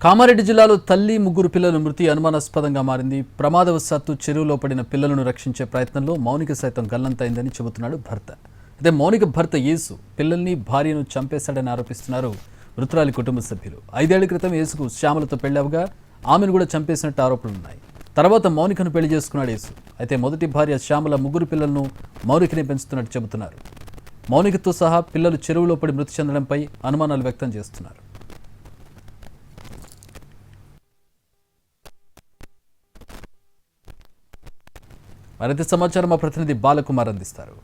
కామారెడ్డి జిల్లాలో తల్లి ముగ్గురు పిల్లల మృతి అనుమానాస్పదంగా మారింది. ప్రమాదవశాత్తు చెరువులో పడిన పిల్లలను రక్షించే ప్రయత్నంలో మౌనిక సైతం గల్లంతైందని చెబుతున్నాడు భర్త. అయితే మౌనిక భర్త యేసు పిల్లల్ని భార్యను చంపేశాడని ఆరోపిస్తున్నారు మృతురాలి కుటుంబ సభ్యులు. 5 ఏళ్ల క్రితం యేసుకు శ్యామలతో పెళ్లవగా ఆమెను కూడా చంపేసినట్టు ఆరోపణలున్నాయి. తర్వాత మౌనికను పెళ్లి చేసుకున్నాడు యేసు. అయితే మొదటి భార్య శ్యామల ముగ్గురు పిల్లలను మౌనికనే పెంచుతున్నట్టు చెబుతున్నారు. మౌనికతో సహా పిల్లలు చెరువులో పడి మృతి చెందడంపై అనుమానాలు వ్యక్తం చేస్తున్నారు. మరింత సమాచారం మా ప్రతినిధి బాలకుమార్ అందిస్తారు.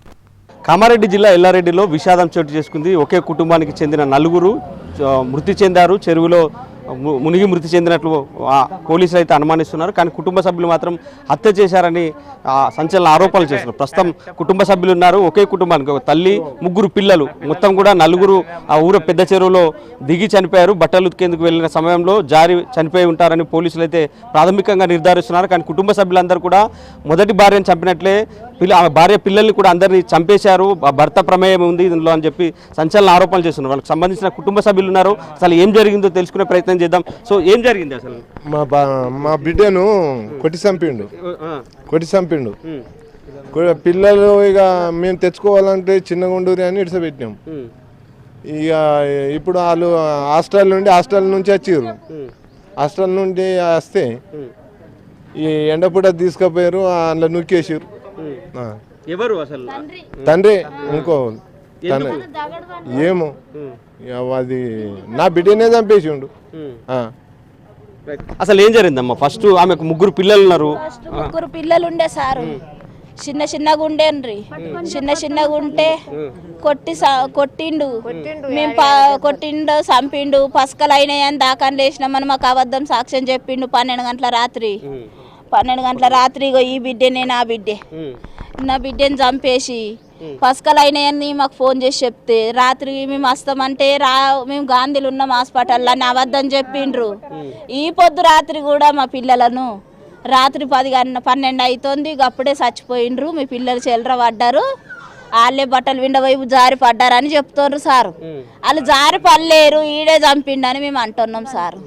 కామారెడ్డి జిల్లా ఎల్లారెడ్డిలో విషాదం చోటు చేసుకుంది. ఒకే కుటుంబానికి చెందిన 4 మృతి చెందారు. చెరువులో మునిగి మృతి చెందినట్లు పోలీసులు అయితే అనుమానిస్తున్నారు. కానీ కుటుంబ సభ్యులు మాత్రం హత్య చేశారని సంచలన ఆరోపణలు చేస్తున్నారు. ప్రస్తుతం కుటుంబ సభ్యులు ఉన్నారు. ఒకే కుటుంబానికి ఒక తల్లి, 3 పిల్లలు, మొత్తం కూడా 4 ఆ ఊర పెద్ద చెరువులో దిగి చనిపోయారు. బట్టలు ఉతికేందుకు వెళ్ళిన సమయంలో జారి చనిపోయి ఉంటారని పోలీసులు అయితే ప్రాథమికంగా నిర్ధారిస్తున్నారు. కానీ కుటుంబ సభ్యులందరూ కూడా మొదటి భార్యను చంపినట్లే భార్య పిల్లల్ని కూడా అందరినీ చంపేశారు, భర్త ప్రమేయం ఉంది ఇందులో అని చెప్పి సంచలన ఆరోపణలు చేస్తున్నారు. వాళ్ళకి సంబంధించిన కుటుంబ సభ్యులు ఉన్నారు. అసలు ఏం జరిగిందో తెలుసుకునే ప్రయత్నం చేద్దాం. సో ఏం జరిగింది అసలు? మా బిడ్డను కొట్టి చంపిండు. పిల్లలు ఇక మేము తెచ్చుకోవాలంటే చిన్నగా ఉండూరి అని ఇడిసపెట్టినాం. ఇక ఇప్పుడు వాళ్ళు హాస్టల్ నుంచి వచ్చారు. హాస్టల్ నుండి వస్తే ఈ ఎండపూట తీసుకుపోయారు, అందులో నూకేసారు. ఎవరు అసలు? తండ్రి ఇంకో తండ్రి ఏమో అది నా బిడ్డనే చంపేసిండు. అసలు ఏం జరిగిందమ్మా? ఫస్ట్ ఆమెకు 3 పిల్లలు ఉన్నారు. 3 పిల్లలు ఉండే సారు, చిన్నగా ఉండేన్రి. చిన్నగా ఉంటే కొట్టిండు, మేము కొట్టిండు, చంపిండు. పసకలు అయినాయని దాకా లేచినామని మాకు అబద్ధం సాక్ష్యం చెప్పిండు. 12 గంటల రాత్రి ఈ బిడ్డనే నా బిడ్డని చంపేసి పసకలు అయినాయని మాకు ఫోన్ చేసి చెప్తే రాత్రి మేము వస్తామంటే మేము గాంధీలు ఉన్నాం హాస్పిటల్లో అని అబద్ధం చెప్పిండ్రు. ఈ పొద్దు రాత్రి కూడా మా పిల్లలను రాత్రి 12 అవుతుంది, అప్పుడే చచ్చిపోయిండ్రు. మీ పిల్లలు చెల్లర పడ్డారు, వాళ్ళే బట్టలు విండవైపు జారి పడ్డారని చెప్తున్నారు సారు. వాళ్ళు జారి పడలేరు, ఈడే చంపిండని మేము అంటున్నాం సారు.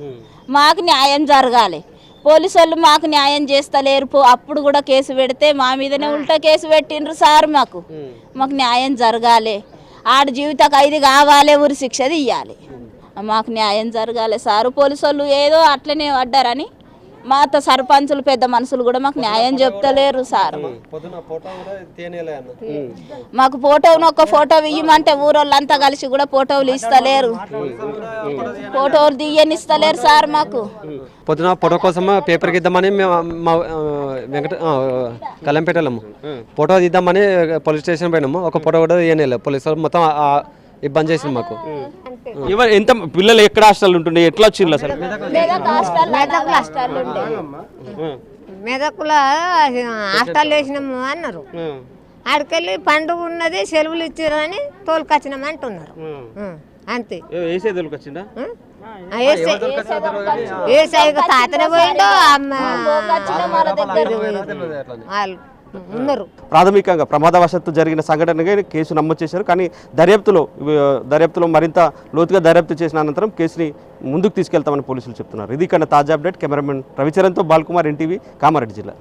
మాకు న్యాయం జరగాలి. పోలీసు వాళ్ళు మాకు న్యాయం చేస్తలేరు. అప్పుడు కూడా కేసు పెడితే మా మీదనే ఉల్టా కేసు పెట్టిండ్రు సార్. మాకు న్యాయం జరగాలి. ఆడ జీవిత ఖైదీ కావాలి, ఉరి శిక్ష ఇవ్వాలి. మాకు న్యాయం జరగాలి సారు. పోలీసు వాళ్ళు ఏదో అట్లనే పడ్డారని మాతో సర్పంచులు పెద్ద మనుషులు కూడా మాకు న్యాయం చెప్తలేరు సార్. మాకు ఒక ఫోటో ఇయ్యమంటే ఊరోళ్ళంతా కలిసి కూడా ఫోటోలు ఇస్తలేరు, ఫోటోలు తీయనిస్తలేరు సార్. మాకు పొద్దున ఫోటో కోసం పేపర్కి ఇద్దామని మా కలంపేటలో ఫోటో తీద్దామని పోలీస్ స్టేషన్ పోయినాము. ఒక ఫోటో కూడా తీయలేదు. పోలీసు వాళ్ళు మొత్తం ఇబ్బంది చేసింది మాకు. ఎంత పిల్లలు ఎక్కడ హాస్టల్ ఉంటుండే, ఎట్లా వచ్చిండ్రు అసలు? మెదకులో హాస్టల్ వేసినాము అన్నారు. ఆడికెళ్ళి పండుగ ఉన్నది, సెలవులు ఇచ్చారని తోలుకొచ్చినాము అంటున్నారు. అంతే. తాతనే పోయిండో ఉన్నారు. ప్రాథమికంగా ప్రమాదవశాత్తు జరిగిన సంఘటనగా కేసు నమోదు చేశారు. కానీ దర్యాప్తులో మరింత లోతుగా దర్యాప్తు చేసిన అనంతరం కేసుని ముందుకు తీసుకెళ్తామని పోలీసులు చెప్తున్నారు. ఇది కన్నా తాజా అప్డేట్. కెమెరామెన్ రవిచరణ్తో బాలకుమార్, NTV, కామారెడ్డి జిల్లా.